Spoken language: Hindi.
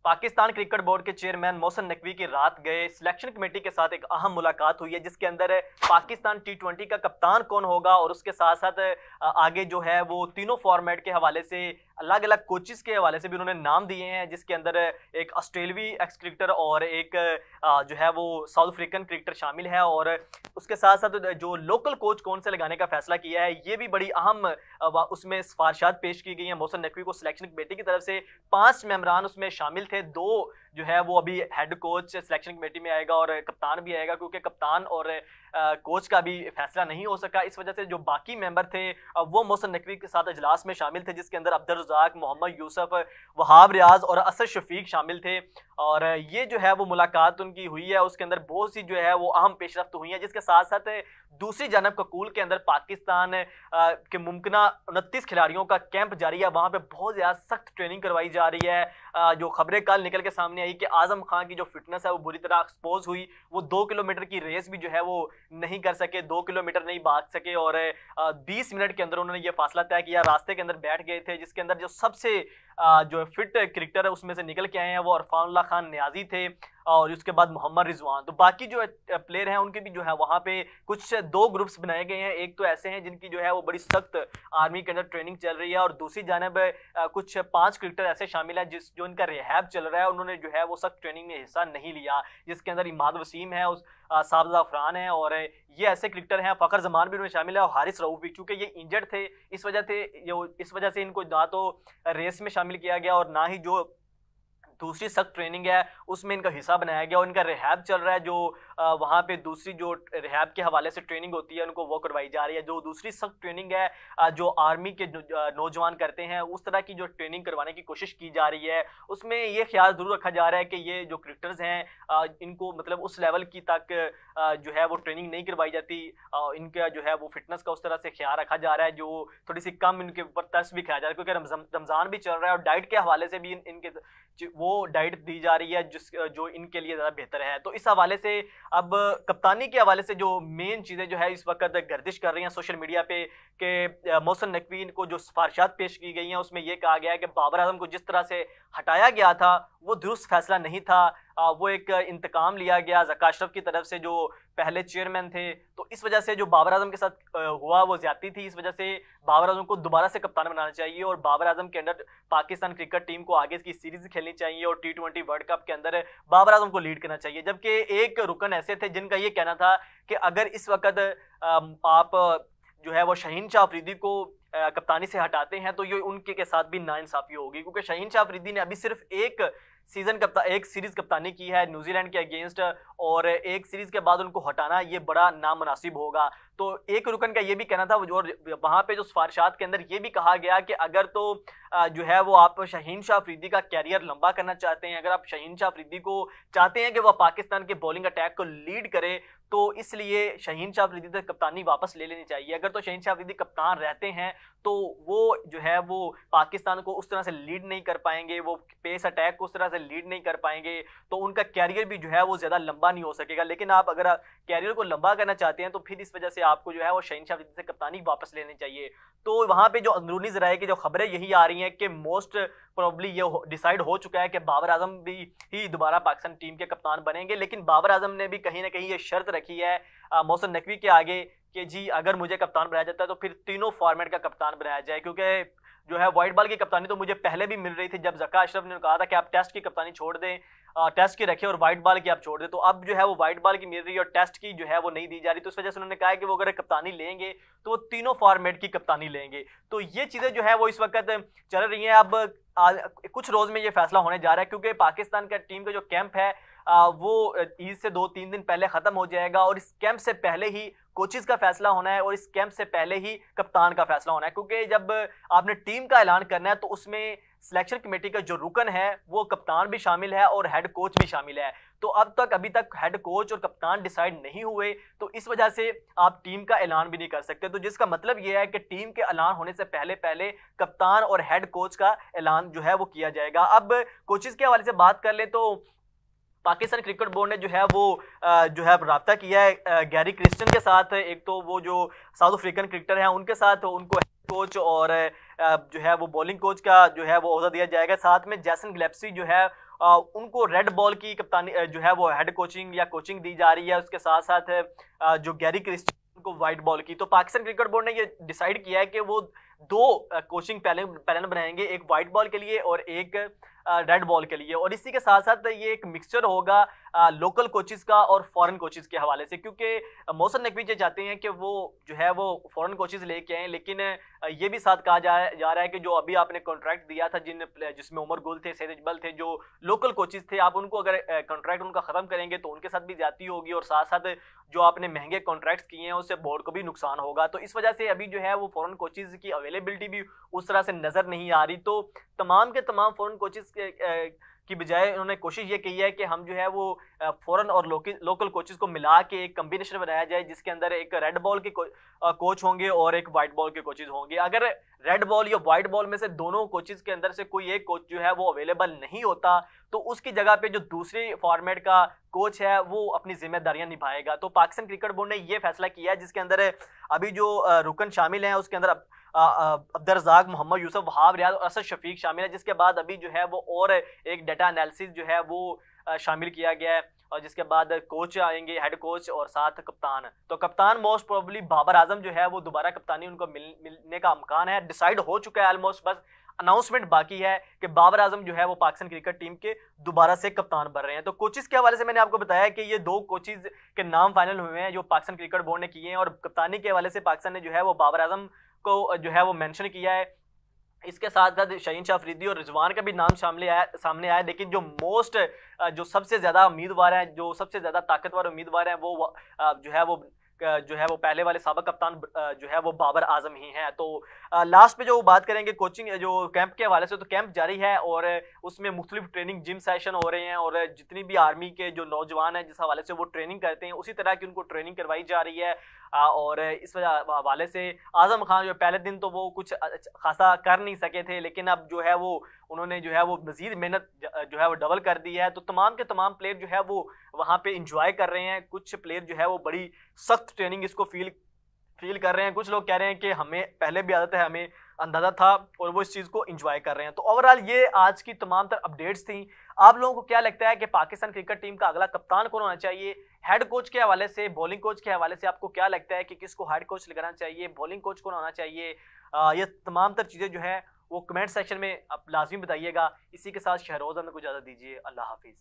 पाकिस्तान क्रिकेट बोर्ड के चेयरमैन मोहसिन नकवी की रात गए सिलेक्शन कमेटी के साथ एक अहम मुलाकात हुई है, जिसके अंदर पाकिस्तान टी20 का कप्तान कौन होगा और उसके साथ साथ आगे जो है वो तीनों फॉर्मेट के हवाले से अलग अलग कोचेस के हवाले से भी उन्होंने नाम दिए हैं, जिसके अंदर एक ऑस्ट्रेलवी एक्स क्रिकेटर और एक जो है वो साउथ अफ्रीकन क्रिकेटर शामिल है। और उसके साथ साथ जो लोकल कोच कौन से लगाने का फैसला किया है, ये भी बड़ी अहम उसमें सिफारिशात पेश की गई है। मोहसिन नकवी को सिलेक्शन कमेटी की तरफ से 5 मेंबरान उसमें शामिल थे। 2 जो है वो अभी हेड कोच सिलेक्शन कमेटी में आएगा और कप्तान भी आएगा, क्योंकि कप्तान और कोच का भी फैसला नहीं हो सका। इस वजह से जो बाकी मेंबर थे वो मोहसिन नकवी के साथ इजलास में शामिल थे, जिसके अंदर अब्दुल रज़ाक, मोहम्मद यूसुफ, वहाब रियाज और असद शफीक शामिल थे। और ये जो है वो मुलाकात उनकी हुई है, उसके अंदर बहुत सी जो है वो अहम पेशरफ्त हुई है। जिसके साथ साथ दूसरी जानब ककूल के अंदर पाकिस्तान के मुमकिन 29 खिलाड़ियों का कैंप जारी है। वहाँ पे बहुत ज़्यादा सख्त ट्रेनिंग करवाई जा रही है। जो खबरें कल निकल के सामने आई कि आजम खान की जो फिटनेस है वो बुरी तरह एक्सपोज हुई। वो 2 किलोमीटर की रेस भी जो है वो नहीं कर सके, 2 किलोमीटर नहीं भाग सके और 20 मिनट के अंदर उन्होंने ये फासला तय किया, रास्ते के अंदर बैठ गए थे। जिसके अंदर जो सबसे जो फिट क्रिकेटर है उसमें से निकल के आए हैं वो अरफानुल्लाह खान नियाजी थे और उसके बाद मोहम्मद रिजवान। तो बाकी जो प्लेयर हैं उनके भी जो है वहाँ पे कुछ 2 ग्रुप्स बनाए गए हैं। एक तो ऐसे हैं जिनकी जो है वो बड़ी सख्त आर्मी के अंदर ट्रेनिंग चल रही है और दूसरी जानब कुछ 5 क्रिकेटर ऐसे शामिल हैं जो इनका रिहैब चल रहा है, उन्होंने जो है वो सख्त ट्रेनिंग में हिस्सा नहीं लिया। जिसके अंदर इमाद वसीम है, उस साबजा अफरान है और ये ऐसे क्रिकेटर हैं। फ़खर जमान भी उनमें शामिल है और हारिस रऊफ भी, चूँकि ये इंजर्ड थे, इस वजह से इनको ना तो रेस में शामिल किया गया और ना ही जो दूसरी सख्त ट्रेनिंग है उसमें इनका हिस्सा बनाया गया। और इनका रिहैब चल रहा है, जो वहाँ पे दूसरी जो रिहैब के हवाले से ट्रेनिंग होती है उनको वो करवाई जा रही है। जो दूसरी सख्त ट्रेनिंग है जो आर्मी के नौजवान करते हैं, उस तरह की जो ट्रेनिंग करवाने की कोशिश की जा रही है, उसमें ये ख्याल ज़रूर रखा जा रहा है कि ये जो क्रिकेटर्स हैं इनको मतलब उस लेवल की तक जो है वो ट्रेनिंग नहीं करवाई जाती। इनका जो है वो फिटनेस का उस तरह से ख्याल रखा जा रहा है, जो थोड़ी सी कम इनके ऊपर तरस भी खाया जा रहा है, क्योंकि रमज़ान भी चल रहा है और डाइट के हवाले से भी इनके वो डाइट दी जा रही है जो इनके लिए ज़्यादा बेहतर है। तो इस हवाले से अब कप्तानी के हवाले से जो मेन चीज़ें जो है इस वक्त गर्दिश कर रही हैं सोशल मीडिया पे कि मोहसिन नकवी को जो सिफारिशात पेश की गई हैं उसमें यह कहा गया है कि बाबर आजम को जिस तरह से हटाया गया था वो दुरुस्त फैसला नहीं था। वो एक इंतकाम लिया गया ज़का अशरफ की तरफ से जो पहले चेयरमैन थे। तो इस वजह से जो बाबर आजम के साथ हुआ वो ज्यादती थी। इस वजह से बाबर आजम को दोबारा से कप्तान बनाना चाहिए और बाबर आजम के अंडर पाकिस्तान क्रिकेट टीम को आगे की सीरीज खेलनी चाहिए और T20 वर्ल्ड कप के अंदर बाबर आजम को लीड करना चाहिए। जबकि एक रुकन ऐसे थे जिनका ये कहना था कि अगर इस वक्त आप जो है वो शाहीन शाह अफरीदी को कप्तानी से हटाते हैं तो ये उनके के साथ भी नाइंसाफी होगी, क्योंकि शाहीन शाह अफरीदी ने अभी सिर्फ एक सीरीज कप्तानी की है न्यूजीलैंड के अगेंस्ट और एक सीरीज के बाद उनको हटाना ये बड़ा नामुनासिब होगा। तो एक रुकन का ये भी कहना था और वहाँ पे जो सिफारिशात के अंदर ये भी कहा गया कि अगर तो जो है वो आप शाहीन शाह अफरीदी का कैरियर लंबा करना चाहते हैं, अगर आप शाहीन शाह अफरीदी को चाहते हैं कि वह पाकिस्तान के बॉलिंग अटैक को लीड करे, तो इसलिए शाहीन शाह अफरीदी से कप्तानी वापस ले लेनी चाहिए। अगर तो शाहीन शाह अफरीदी कप्तान रहते हैं तो वो जो है वो पाकिस्तान को उस तरह से लीड नहीं कर पाएंगे, वो पेस अटैक को उस तरह से लीड नहीं कर पाएंगे, तो उनका कैरियर भी जो है वो ज़्यादा लंबा नहीं हो सकेगा। लेकिन आप अगर कैरियर को लंबा करना चाहते हैं तो फिर इस वजह से आपको जो है वो शाहीन शाह अफरीदी से कप्तानी वापस लेनी चाहिए। तो वहाँ पे जो अंदरूनी ज़राए की जो खबरें यही आ रही हैं कि मोस्ट प्रोबेबली ये डिसाइड हो चुका है कि बाबर आजम भी ही दोबारा पाकिस्तान टीम के कप्तान बनेंगे। लेकिन बाबर आजम ने भी कहीं ना कहीं ये शर्त रखी है मोहसिन नकवी के आगे कि जी अगर मुझे कप्तान बनाया जाता है तो फिर तीनों फॉर्मेट का कप्तान बनाया जाए, क्योंकि जो है वाइट बॉल की कप्तानी तो मुझे पहले भी मिल रही थी जब ज़का अशरफ ने कहा था कि आप टेस्ट की कप्तानी छोड़ दें, टेस्ट की रखें और वाइट बॉल की आप छोड़ दें। तो अब जो है वो वाइट बॉल की मिल रही है और टेस्ट की जो है वो नहीं दी जा रही। तो इस वजह से उन्होंने कहा है कि वो अगर कप्तानी लेंगे तो वो तीनों फॉर्मेट की कप्तानी लेंगे। तो ये चीज़ें जो है वो इस वक्त चल रही हैं। अब कुछ रोज़ में ये फैसला होने जा रहा है, क्योंकि पाकिस्तान का टीम का जो कैंप है वो ईद से 2-3 दिन पहले ख़त्म हो जाएगा और इस कैंप से पहले ही कोचेज़ का फैसला होना है और इस कैंप से पहले ही कप्तान का फैसला होना है। क्योंकि जब आपने टीम का ऐलान करना है तो उसमें सिलेक्शन कमेटी का जो रुकन है वो कप्तान भी शामिल है और हेड कोच भी शामिल है। तो अभी तक हेड कोच और कप्तान डिसाइड नहीं हुए, तो इस वजह से आप टीम का ऐलान भी नहीं कर सकते। तो जिसका मतलब ये है कि टीम के ऐलान होने से पहले पहले कप्तान और हेड कोच का ऐलान जो है वो किया जाएगा। अब कोचेज़ के हवाले से बात कर ले तो पाकिस्तान क्रिकेट बोर्ड ने जो है वो जो है रब्ता किया है गैरी क्रिस्टन के साथ। एक तो वो जो साउथ अफ्रीकन क्रिकेटर हैं उनके साथ उनको कोच और जो है वो बॉलिंग कोच का जो है वो ओहदा दिया जाएगा। साथ में जैसन गिलेस्पी जो है उनको रेड बॉल की कप्तानी जो है वो हेड कोचिंग या कोचिंग दी जा रही है। उसके साथ साथ जो गैरी क्रिस्टियन को व्हाइट बॉल की। तो पाकिस्तान क्रिकेट बोर्ड ने ये डिसाइड किया है कि वो दो कोचिंग पैनल बनाएंगे, एक व्हाइट बॉल के लिए और एक रेड बॉल के लिए। और इसी के साथ साथ ये एक मिक्सचर होगा लोकल कोचेस का और फॉरेन कोचेस के हवाले से, क्योंकि मोहसिन नकवी ये चाहते हैं कि वो जो है वो फॉरेन कोचेस लेके आए। लेकिन ये भी साथ कहा जा रहा है कि जो अभी आपने कॉन्ट्रैक्ट दिया था जिसमें उमर गुल थे, सैयद इकबाल थे, जो लोकल कोचेस थे, आप उनको अगर कॉन्ट्रैक्ट उनका खत्म करेंगे तो उनके साथ भी ज्यादती होगी और साथ साथ जो आपने महंगे कॉन्ट्रैक्ट्स किए हैं उससे बोर्ड को भी नुकसान होगा। तो इस वजह से अभी जो है वो फॉरेन कोचेस की अवेलेबिलिटी भी उस तरह से नजर नहीं आ रही। तो तमाम के तमाम फॉरेन कोचेस की बजाय उन्होंने कोशिश ये की है कि हम जो है वो फॉरेन और लोकल कोचेस को मिला के एक कम्बिनेशन बनाया जाए, जिसके अंदर एक रेड बॉल के कोच होंगे और एक व्हाइट बॉल के कोचेस होंगे। अगर रेड बॉल या व्हाइट बॉल में से दोनों कोचेस के अंदर से कोई एक कोच जो है वो अवेलेबल नहीं होता तो उसकी जगह पे जो दूसरी फॉर्मेट का कोच है वो अपनी जिम्मेदारियां निभाएगा। तो पाकिस्तान क्रिकेट बोर्ड ने ये फैसला किया है, जिसके अंदर अभी जो रुकन शामिल हैं उसके अंदर अब्दुल रज़ाक, मोहम्मद यूसुफ, वहाब रियाज और असद शफीक शामिल है। जिसके बाद अभी जो है वो और एक डाटा एनालिसिस जो है वो शामिल किया गया है और जिसके बाद कोच आएंगे, हेड कोच और साथ कप्तान। तो कप्तान मोस्ट प्रोबेबली बाबर आजम जो है वो दोबारा कप्तानी उनको मिलने का इम्कान है, डिसाइड हो चुका है ऑलमोस्ट, बस अनाउंसमेंट बाकी है कि बाबर आजम जो है वो पाकिस्तान क्रिकेट टीम के दोबारा से कप्तान बन रहे हैं। तो कोचेस के हवाले से मैंने आपको बताया कि ये दो कोचेस के नाम फाइनल हुए हैं जो पाकिस्तान क्रिकेट बोर्ड ने किए हैं, और कप्तानी के हवाले से पाकिस्तान ने जो है वो बाबर आजम को जो है वो मेंशन किया है। इसके साथ साथ शाहीन शाह अफरीदी और रिजवान का भी नाम सामने आया। लेकिन जो सबसे ज्यादा उम्मीदवार हैं, जो सबसे ज्यादा ताकतवर उम्मीदवार हैं, वो जो है वो पहले वाले साबिक कप्तान जो है वो बाबर आजम ही हैं। तो लास्ट पे जो बात करेंगे कोचिंग जो कैंप के हवाले से, तो कैंप जारी है और उसमें मुख्तलिफ ट्रेनिंग जिम सेशन हो रहे हैं और जितनी भी आर्मी के जो नौजवान हैं जिस हवाले से वो ट्रेनिंग करते हैं उसी तरह की उनको ट्रेनिंग करवाई जा रही है। और इस हवाले से आजम खान जो पहले दिन तो वो कुछ खासा कर नहीं सके थे, लेकिन अब जो है वो उन्होंने जो है वो मजीद मेहनत जो है वो डबल कर दी है। तो तमाम के तमाम प्लेयर जो है वो वहाँ पे इंजॉय कर रहे हैं। कुछ प्लेयर जो है वो बड़ी सख्त ट्रेनिंग इसको फील कर रहे हैं, कुछ लोग कह रहे हैं कि हमें पहले भी आदत है, हमें अंदाजा था, और वो इस चीज़ को एंजॉय कर रहे हैं। तो ओवरऑल ये आज की तमाम तर अपडेट्स थी। आप लोगों को क्या लगता है कि पाकिस्तान क्रिकेट टीम का अगला कप्तान कौन होना चाहिए? हेड कोच के हवाले से, बॉलिंग कोच के हवाले से आपको क्या लगता है कि किसको हेड कोच लगाना चाहिए, बॉलिंग कोच कौन होना चाहिए? ये तमाम तर चीज़ें जो है वो कमेंट सेक्शन में आप लाजमी बताइएगा। इसी के साथ शहरोज़ हमें को इजाज़त दीजिए। अल्लाह हाफिज़।